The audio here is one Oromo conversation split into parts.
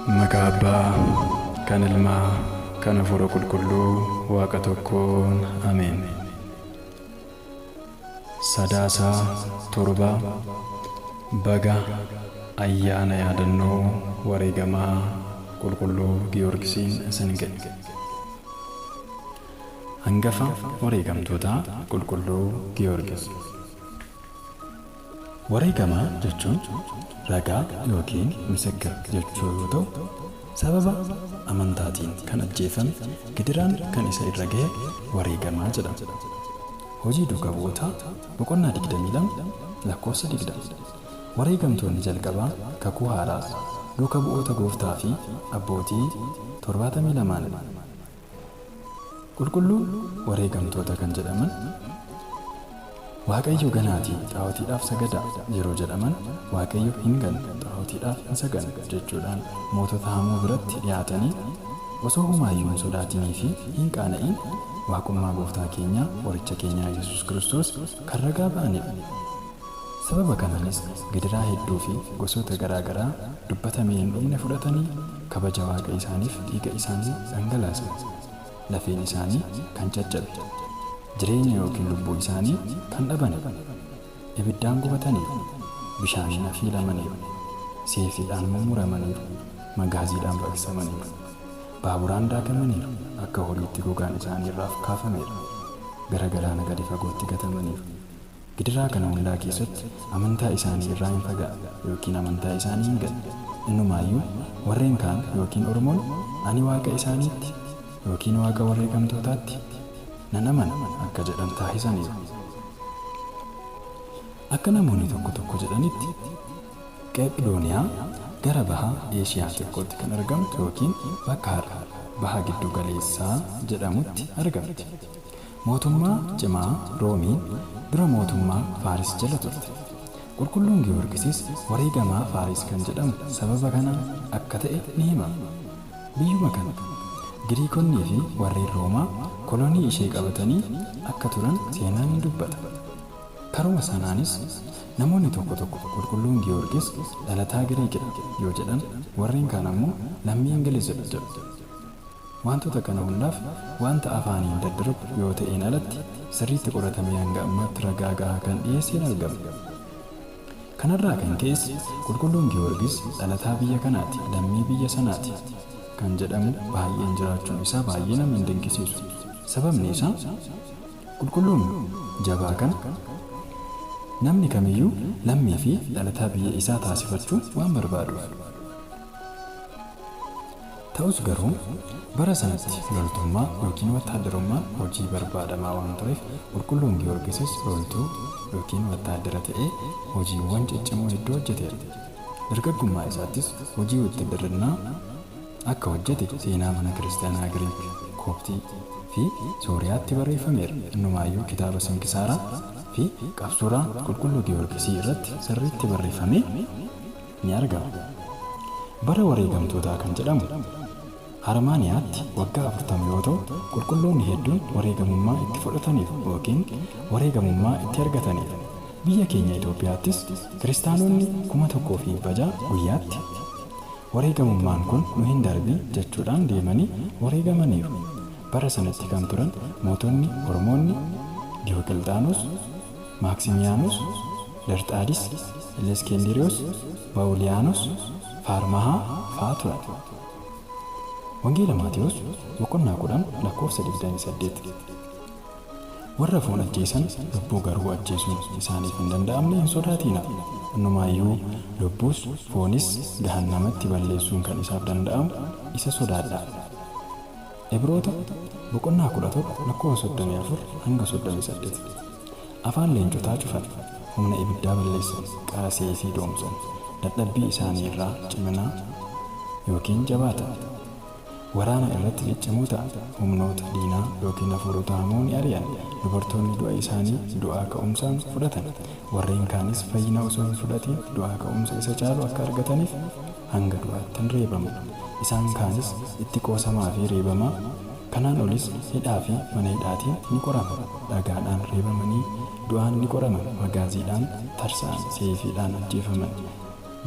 Maqaa Abbaa, kan Ilmaa, kan Hafuura Qulqulluu, Waaqa tokkoon. Ameen. Sadaasaa torba baga ayyaana yaadannoo wareegamaa qulqulluu Giyoorgisiin isin ga'e. Hangafa wareegamtoota qulqulluu Giyoorgis. Wareegamaa jechuun ragaa yookiin misakka jechuu yoo ta'u, sababa amantaatiin kan ajjeefame gidiraan kan isa irra ga'e wareegamaa jedhama. Hojii duukaa bu'ootaa boqonnaa 22 lakkoofsa 20. Wareegamtoonni jalqabaa kakuu haaraa duukaa bu'oota Gooftaa fi abbootii 72. Qulqulluu wareegamtoota kan jedhaman Waaqayyo ganaatii xaa'ootiidhaaf sagadaa yeroo jedhaman, Waaqayyo hin ganne xaa'ootiidhaaf hin sagadne jechuudhaan mootota hamoo biratti dhiyaatanii osoo homaayyuu hin sodaatinii fi hin qaana'in waaqummaa Gooftaa keenyaa qoricha keenyaa Yesuus Kiristoos kan ragaa ba'anidha. Sababa kanaanis gidiraa hedduu fi gosoota garaagaraa dubbatamee hin dhumne fudhatanii kabaja Waaqa isaaniif dhiiga isaanii dhangalaasan. Lafeen isaanii kan caccabe, jireenya yookiin lubbuu isaanii kan dhabane, ibiddaan gubataniiru, bishaaniin afiilamaniiru, seefiidhaan mummuramaniiru, magaaziidhaan baqsamaniiru, baaburaan daakamaniiru, akka horiitti gogaan isaanii irraa kaafameera, gara galaana gadi fagootti gatamaniiru. Gidiraa kana hundaa keessatti amantaa isaanii irraa hin fagaanne yookiin amantaa isaanii hin ganne. Innumaayyuu warreen kaan yookiin Oromoon ani Waaqa isaaniitti yookiin Waaqa wareegamtootaatti nan amana akka jedhan taasisaniiru. Akka namoonni tokko tokko jedhanitti Qeephidooniyaa gara baha Eeshiyaa xiqqootti kan argamtu yookiin bakka har'a baha giddu galeessaa jedhamutti argamti. Mootummaa cimaa Roomiin dura mootummaa Faaris jala turte. Qulqulluun Giyoorgisis wareegamaa Faaris kan jedhamu sababa kanaan akka ta'e ni himama. Biyyuma kana Giriikonnii fi warreen Roomaa kolonii ishee qabatanii akka turan seenaan ni dubbata. Karuma sanaanis namoonni tokko tokko qulqulluun Giyoorgis dhalataa Giriikidha yoo jedhan, warreen kaan ammoo lammii Ingilizidha jedhu. Wantoota kana hundaaf wanta afaaniin daddarbu yoo ta'een alatti sirriitti qoratamee hanga ammaatti ragaa gahaa kan dhiyeesseen argamu. Kanarraa kan ka'es qulqulluun Giyoorgis dhalataa biyya kanaati, lammii biyya sanaati kan jedhamu baay'een jiraachuun isaa baay'ee nama hin dinqisiisu. Sababni isaa qulqulluun jabaa kana namni kamiyyuu lammii fi dhalataa biyya isaa taasifachuun waan barbaaduuf. Ta'us garuu bara sanatti loltummaa yookiin wattaadarummaa hojii barbaadamaa waan tureef qulqulluun Giyoorgisis loltuu yookiin wattaadara ta'ee hojiiwwan ciccimoo hedduu hojjeteera. Dargaggummaa isaattis hojii wattaadarinnaa akka hojjete seenaa mana kiristaanaa Giriik, Kooptii fi Sooriyaatti barreeffameera. Innumaayyuu kitaaba Sinkisaaraa fi Qabsuuraa qulqulluu Giyoorgisii irratti sirriitti barreeffamee ni argama. Bara wareegamtootaa kan jedhamu Armaaniyaatti waggaa 40 yoo ta'u, qulqulloonni hedduun wareegamummaa itti fudhataniiru yookiin wareegamummaa itti argataniiru. Biyya keenya Itoophiyaattis kiristaanonni 1,600 guyyaatti wareegamummaan kun nu hin darbii jechuudhaan deemanii wareegamaniiru. Bara sanatti kan turan mootonni Oromoonni Diyoqilxaanos, Maaksimiyaanoos, Darxaadis, Eleskendiriyoos, Baawuliyaanos, Faarmahaa fa'aa turan. Wangeela Maatiyos boqonnaa 10 lakkoofsa 28. Warra foon ajjeesan lubbuu garuu ajjeesuun isaaniif hin danda'amne hin sodaatina. Innumaayyuu lubbuus foonis gahannamatti balleessuun kan isaaf danda'amu isa sodaadhaa. Ibroota boqonnaa 11 lakkoofsa 34 hanga 38. Afaan leencotaa cufan, humna ibiddaa balleessan, qaasee fi doomsan, dadhabbii isaanii irraa ciminaa yookiin jabaatan. waraana irratti ciccimoo ta'an humnoota diinaa yookiin hafuurota hamoo ni ari'an. Dubartoonni du'a isaanii du'aa ka'umsaan fudhatan. Warreen kaanis fayyina osoo hin fudhatiin du'aa ka'umsa isa caalu akka argataniif hanga du'aatti hin reebamu. Isaan kaanis itti qoosamaa fi reebamaa, kanaan olis hidhaa fi mana hidhaatiin ni qoraman. Dhagaadhaan reebamanii du'aan ni qoraman. Magaaziidhaan tarsa'an, seefiidhaan ajjeefaman.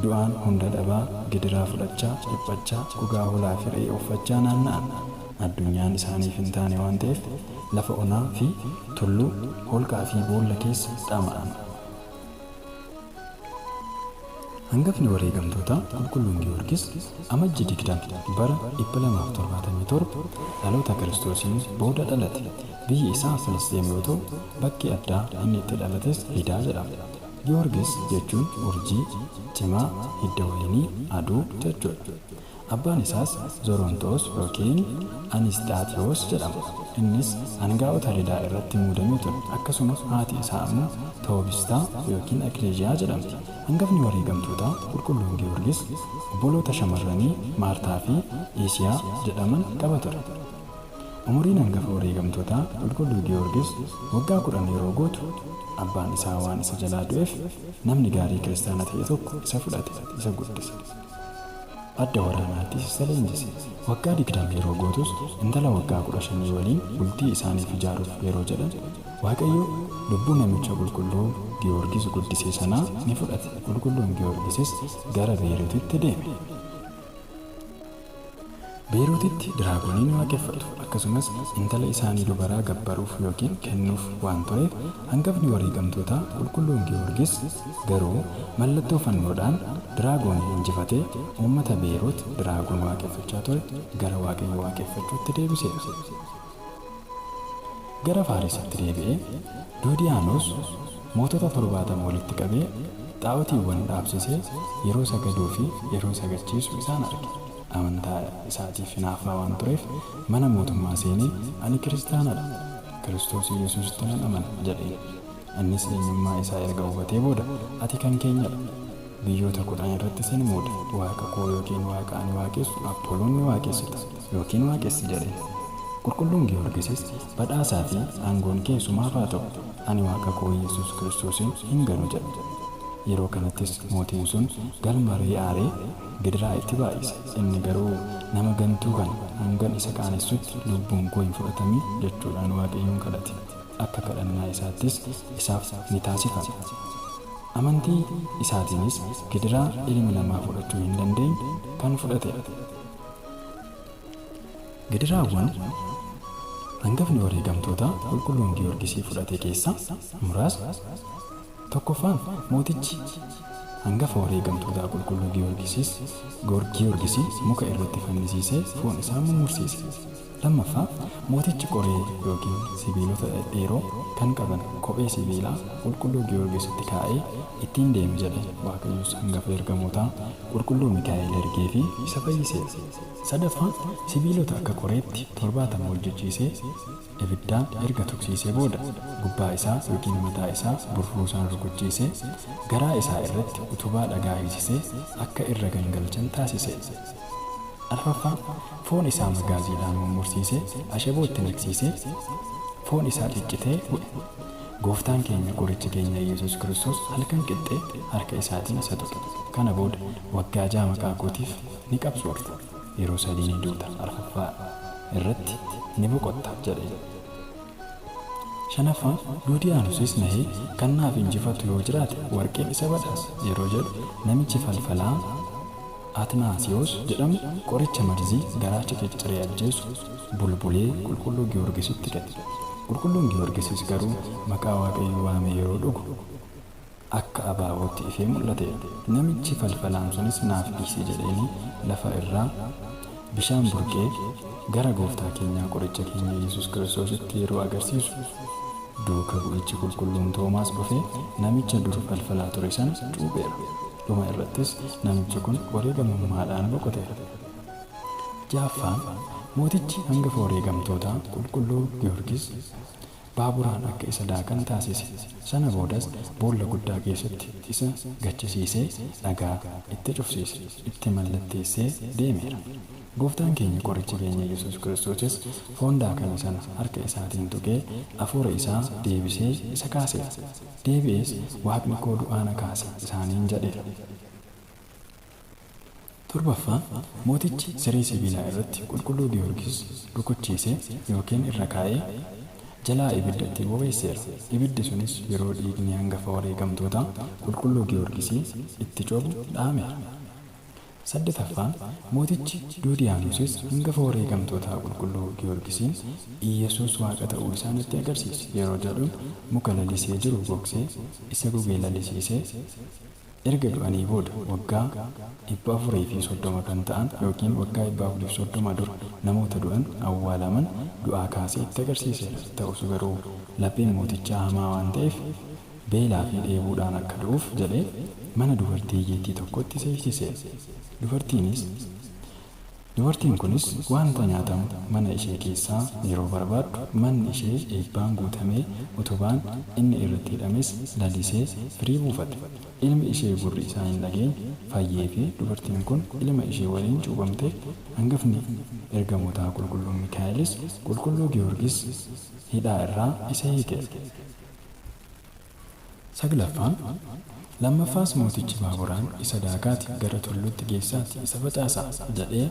Du'aan hunda dhabaa, gidiraa fudhachaa, dhiphachaa, gogaa hoolaa fi re'ee uffachaa naanna'an. Addunyaan isaaniif hin taane waan ta'eef lafa onaa fi tulluu, holqaa fi boolla keessa dhama'an. Hangafni wareegamtoota qulqulluun Giyoorgis amajji 20 bara 277 dhaloota Kiristoosiin booda dhalate. Biyyi isaa Filisxeem yoo ta'u, bakki addaa inni itti dhalates Hidaa jedhama. Giyoorgis jechuun urjii, cimaa, hidda wayinii, aduu jechuudha. Abbaan isaas Zorontoos yookiin Anisxaaxiyoos jedhama. Innis hangaa'ota Lidaa irratti muudamee ture. Akkasumas haati isaa immoo Toobistaa yookiin Ekleeziyaa jedhamti. Hangafni wareegamtootaa qulqulluun Giyoorgis obboloota shamarranii Maartaa fi Iisiyaa jedhaman qaba ture. Umuriin hangafa wareegamtootaa qulqulluu Giyoorgis waggaa 10 yeroo guutu abbaan isaa waan isa jalaa du'eef namni gaarii kiristaana ta'e tokko isa fudhate, isa guddise. Adda waraanaattis isa leenjise. Waggaa 20 yeroo guutus intala waggaa 15 waliin bultii isaaniif ijaaruuf yeroo jedhan Waaqayyo lubbuu namicha qulqulluu Giyoorgis guddisee sanaa ni fudhate. Qulqulluun Giyoorgisis gara Beeruutitti deeme. Beeruutitti diraagoniin waaqeffatu. Akkasumas intala isaanii dubaraa gabbaruuf yookiin kennuuf waan tureef hangafni wareegamtootaa qulqulluun Giyoorgis garuu mallattoo fannoodhaan diraagoonii injifatee uummata Beeruut diraagoon waaqeffachaa ture gara Waaqayyo waaqeffachuutti deebisee. Gara Faarisitti deebi'ee Duudiyaanoos mootota 70 walitti qabee xaa'otiiwwan dhaabsisee yeroo sagaduu fi yeroo sagachiisu isaan arge. Amantaa isaatiif hinaaffaa waan tureef mana mootummaa seenee ani kiristaanadha, Kiristoos Yesuusitti nan amana jedheen. Innis eenyummaa isaa erga hubatee booda ati kan keenyadha, biyyoota 10 irratti sin muude, waaqa koo yookiin waaqa ani waaqessu Apoloon ni waaqessita yookiin waaqessi jedheen. Qulqulluun Giyoorgisis badhaasaa fi aangoon kee sumaaf haa ta'u, ani waaqa koo Yesuus Kiristoosin hin ganu jedhe. Yeroo kanattis mootiin sun galma aaree gidiraa itti baay'ise. Inni garuu nama gantuu kana hangan isa qaanessutti lubbuun koo hin fudhatamin jechuudhaan Waaqayyoon kadhate. Akka kadhannaa isaattis isaaf ni taasifame. Amantii isaatiinis gidiraa ilmi namaa fudhachuu hin dandeenye kan fudhate. Gidiraawwan hangafni wareegamtootaa qulqulluun Giyoorgisii fudhate keessaa muraasni. Tokkoffaan mootichi hangafa wareegamtootaa qulqulluu Giyoorgisii muka irratti fannisiisee foon isaa mummursiise. Lammaffaa mootichi qoree yookiin sibiilota dhedheeroo kan qaban kophee sibiilaa qulqulluu Giyoorgisitti kaa'ee ittiin deeme jedhe. Waaqayyos hangafa ergamootaa qulqulluu Mikaa'el ergee fi isa fayyise. Sadaffaan sibiilota akka qoreetti 70 hojjechiisee ibiddaan erga tuqsiisee booda gubbaa isaa yookiin mataa isaa burruusaan rukuchiisee garaa isaa irratti utubaa dhagaa hiisisee akka irra gangalchan taasise. Arfaffaan foon isaa magaaziidhaan mummursiisee ashabootti naqsiisee foon isaa ciccitee bu'e. Gooftaan keenya qorichi keenya Yesuus Kiristoos halkan qixxee harka isaatiin isa tuqe. Kana booda waggaa 6 maqaa kootiif ni qabsoofta, yeroo 3 ni duuta, arfaffaa irratti ni boqotta jedhe. Shanaffaan Duudiyaanosis nahee kan naaf injifatu yoo jiraate warqeen isa badhaasa yeroo jedhu namichi falfalaa Atnaasiyoos jedhamu qoricha marzii garaacha cicciree ajjeesu bulbulee qulqulluu Giyoorgisitti kenne. Qulqulluun Giyoorgisis garuu maqaa Waaqayyoo waamee yeroo dhugu akka abaabootti ifee mul'ate. Namichi falfalaan sunis naaf dhiisi jedheeni lafa irraa bishaan burqee gara gooftaa keenyaa qoricha keenya Yesuus Kiristoositti yeroo agarsiisu duuka bu'ichi qulqulluun Toomaas dhufee namicha dur falfalaa ture sana cuupheera. Dhuma irrattis namichi kun wareegamummaadhaan boqoteera. Jaaffaan mootichi hangafa wareegamtootaa qulqulluu Giyoorgis baaburaan akka isa daakan taasise. Sana boodas boolla guddaa keessatti isa gachisiisee dhagaa itti cufsiise, itti mallatteessee deemeera. Gooftaan keenya qorichi keenya Yesuus Kiristoosis foon daakame sana harka isaatiin tuqee hafuura isaa deebisee isa kaaseera. Deebi'ees Waaqni koo du'aa na kaase isaaniin jedheera. Torbaffaan mootichi siree sibiilaa irratti qulqulluu Giyoorgis rukuchiisee yookiin irra kaa'ee jalaa ibidda itti bobeesseera. Ibiddi sunis yeroo dhiigni hangafa wareegamtootaa qulqulluu Giyoorgisii itti cobu dhaameera. Saddetaffaan mootichi Duudiyaanosis hangafa wareegamtootaa qulqulluu Giyoorgisiin Iyesuus Waaqa ta'uu isaa nutti agarsiise. Yeroo jedhuun muka lalisee jiru gogsee isa gugee lalisiisee erga du'anii booda waggaa 430 kan ta'an yookiin waggaa 430 dura namoota du'an awwaalaman du'aa kaasee itti agarsiiseera. Ta'us garuu lapheen mootichaa hamaa waan ta'eef beelaa fi dheebuudhaan akka du'uuf jedhee mana dubartii hiyyeettii tokkotti seensisee. Dubartiin kunis wanta nyaatamu mana ishee keessaa yeroo barbaaddu manni ishee eebbaan guutamee utubaan inni irratti hidhames lalisee firii buufate. Ilmi ishee gurri isaa hin dhageenye fayyee fi dubartiin kun ilma ishee waliin cuuphamte. Hangafni ergamootaa qulqulluun Mikaa'elis qulqulluu Giyoorgis hidhaa irraa isa hiike. Saglaffaan lammaffaas mootichi baaburaan isa daakaati gara tulluutti geessaatti isa facaasaa jedhee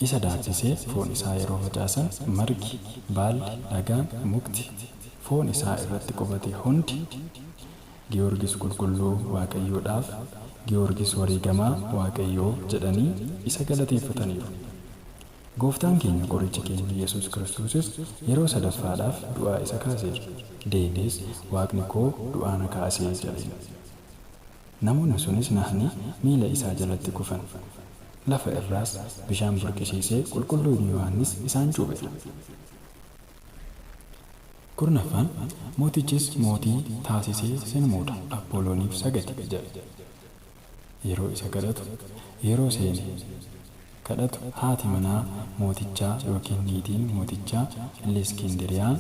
isa daaksisee foon isaa yeroo facaasan margi, baalli, dhagaan, mukti foon isaa irratti qubate hundi Giyoorgis qulqulluu Waaqayyoodhaaf, Giyoorgis wareegamaa Waaqayyoo jedhanii isa galateeffataniiru. Gooftaan keenya qorichi keenya Yesuus Kiristoosis yeroo sadaffaadhaaf du'aa isa kaaseera. Deebiis Waaqni koo du'aa na kaasee jedhe. Namoonni sunis nahanii miila isaa jalatti kufan. Lafa irraas bishaan burqisiisee qulqulluun Yohaannis isaan cuupheera. Kurnaffaan mootichis mootii taasisee sin muuda Appoolooniif sagade jedhe. Yeroo isa kadhatu yeroo seene kadhatu haati manaa mootichaa yookiin niitiin mootichaa Iskindiriyaa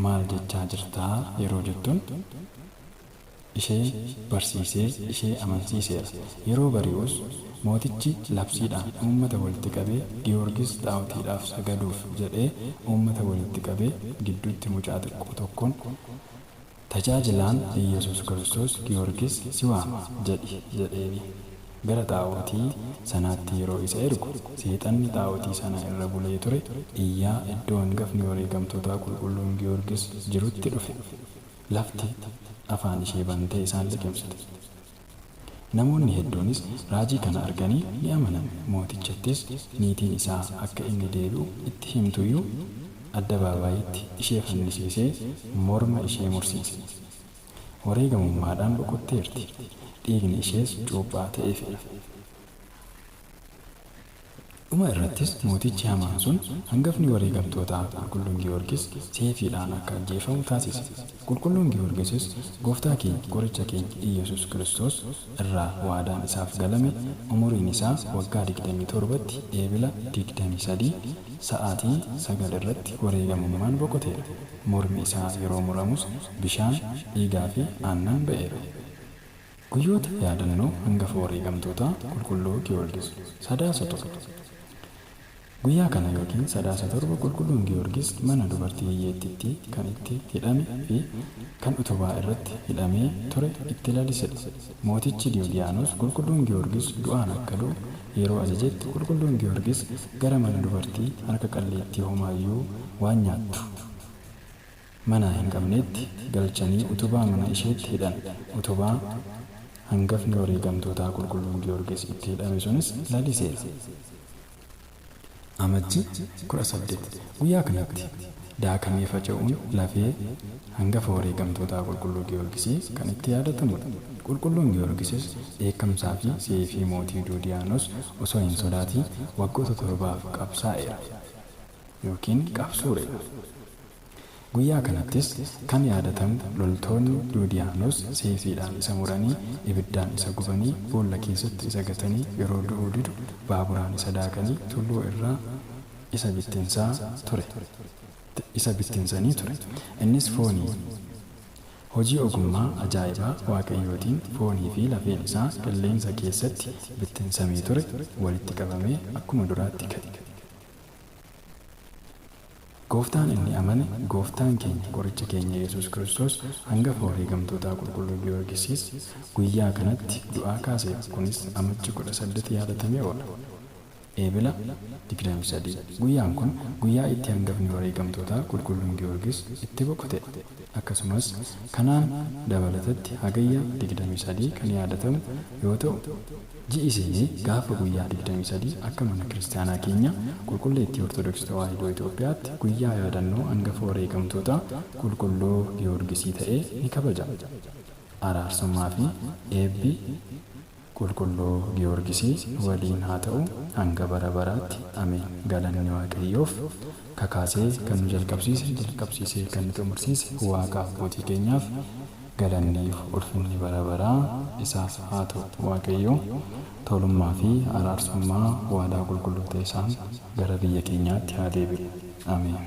maal jechaa jirtaa yeroo jettuun ishee barsiisee ishee amansiiseera. Yeroo bari'us mootichi labsiidhaan uummata walitti qabee Giyoorgis xaa'otiidhaaf sagaduuf jedhee uummata walitti qabee gidduutti mucaa xiqqoo tokkoon tajaajilaan Iyesuus Kiristoos Giyoorgis si waama jedheefi gara xaa'otii sanaatti yeroo isa ergu seexanni xaa'otii sana irra bulee ture iyyaa iddoo hangafni wareegamtootaa qulqulluun Giyoorgis jirutti dhufe. Lafti afaan ishee bantee isaan liqimsite. Namoonni hedduunis raajii kana arganii ni amanan. Mootichattis niitiin isaa akka inni deebi'u itti himtuyyuu addabaabayitti ishee fannisiisee morma ishee mursiise. Wareegamummaadhaan boqotteerti. Dhiigni ishees cuuphaa ta'eefidha. Dhuma irrattis mootichi hamaan sun hangafni wareegamtootaa qulqulluun Giyoorgis seefiidhaan akka ajjeefamu taasise. Qulqulluun Giyoorgisis gooftaa keenya qoricha keenya Iyesuus Kiristoos irraa waadaan isaaf galame umuriin isaa waggaa 27tti eebila 23 sa'aatii 9 irratti wareegamummaan boqoteera. Mormi isaa yeroo muramus bishaan, dhiigaa fi aannan ba'eera. Guyyoota yaadannoo hangafa wareegamtootaa qulqulluu Giyoorgis sadaasa torba. Guyyaa kana yookiin sadaasa torba qulqulluun Giyoorgis mana dubartii hiyyeettiitti kan itti hidhame fi kan utubaa irratti hidhamee ture itti lalisedha. Mootichi Diyoodiyaanos qulqulluun Giyoorgis du'aan akka du'u yeroo ajajetti qulqulluun Giyoorgis gara mana dubartii harka qalleettii homaayyuu waan nyaattu mana hin qabneetti galchanii utubaa mana isheetti hidhan. Utubaa hangafni wareegamtootaa qulqulluun Giyoorgis itti hidhame sunis laliseera. Amajjii 18 guyyaa kanatti daakamee faca'uun lafee hangafa wareegamtootaa qulqulluu Giyoorgisii kan itti yaadatamudha. Qulqulluun Giyoorgisis dheekkamsaa fi seefii mootii Duudiyaanos osoo hin sodaatiin waggoota 7 qabsaa'eera yookiin qabsuureera. Guyyaa kanattis kan yaadatamu loltoonni Duudiyaanos seefiidhaan isa muranii ibiddaan isa gubanii boolla keessatti isa gatanii yeroo du'uu didu baaburaan isa daakanii tulluu irraa isa bittinsanii ture. Innis foonii hojii ogummaa ajaa'ibaa waaqayyootiin foonii fi lafeen isaa qilleensa keessatti bittinsamee ture walitti qabamee akkuma duraatti ka'e. Gooftaan inni amane gooftaan keenya qoricha keenya Yesuus Kiristoos hangafa wareegamtootaa qulqulluu Giyoorgisis guyyaa kanatti du'aa kaase. Kunis amajjii 18 yaadatamee oola. Eebila 23. Guyyaan kun guyyaa itti hangafni wareegamtootaa qulqulluun Giyoorgis itti boqote. Akkasumas kanaan dabalatatti hagayya 23 kan yaadatamu yoo ta'u, ji'i seenee gaafa guyyaa 23 akka mana kiristaanaa keenya qulqulleettii Ortodoksii Tawaahidoo Itoophiyaatti guyyaa yaadannoo hangafa wareegamtootaa qulqulluu Giyoorgisii ta'ee ni kabajama. Araarsummaa fi eebbi qulqulluu Giyoorgisii waliin haa ta'u hanga bara baraatti. Ameen. Galanni Waaqayyoof. Kakaasee kan nu jalqabsiisee kan nu xumursiise Waaqaaf mootii keenyaaf galanniif ulfinni bara baraa isaaf haa ta'u. Waaqayyo tolummaa fi araarsummaa waadaa qulqulloota isaan gara biyya keenyaatti haa deebi'u. Ameen.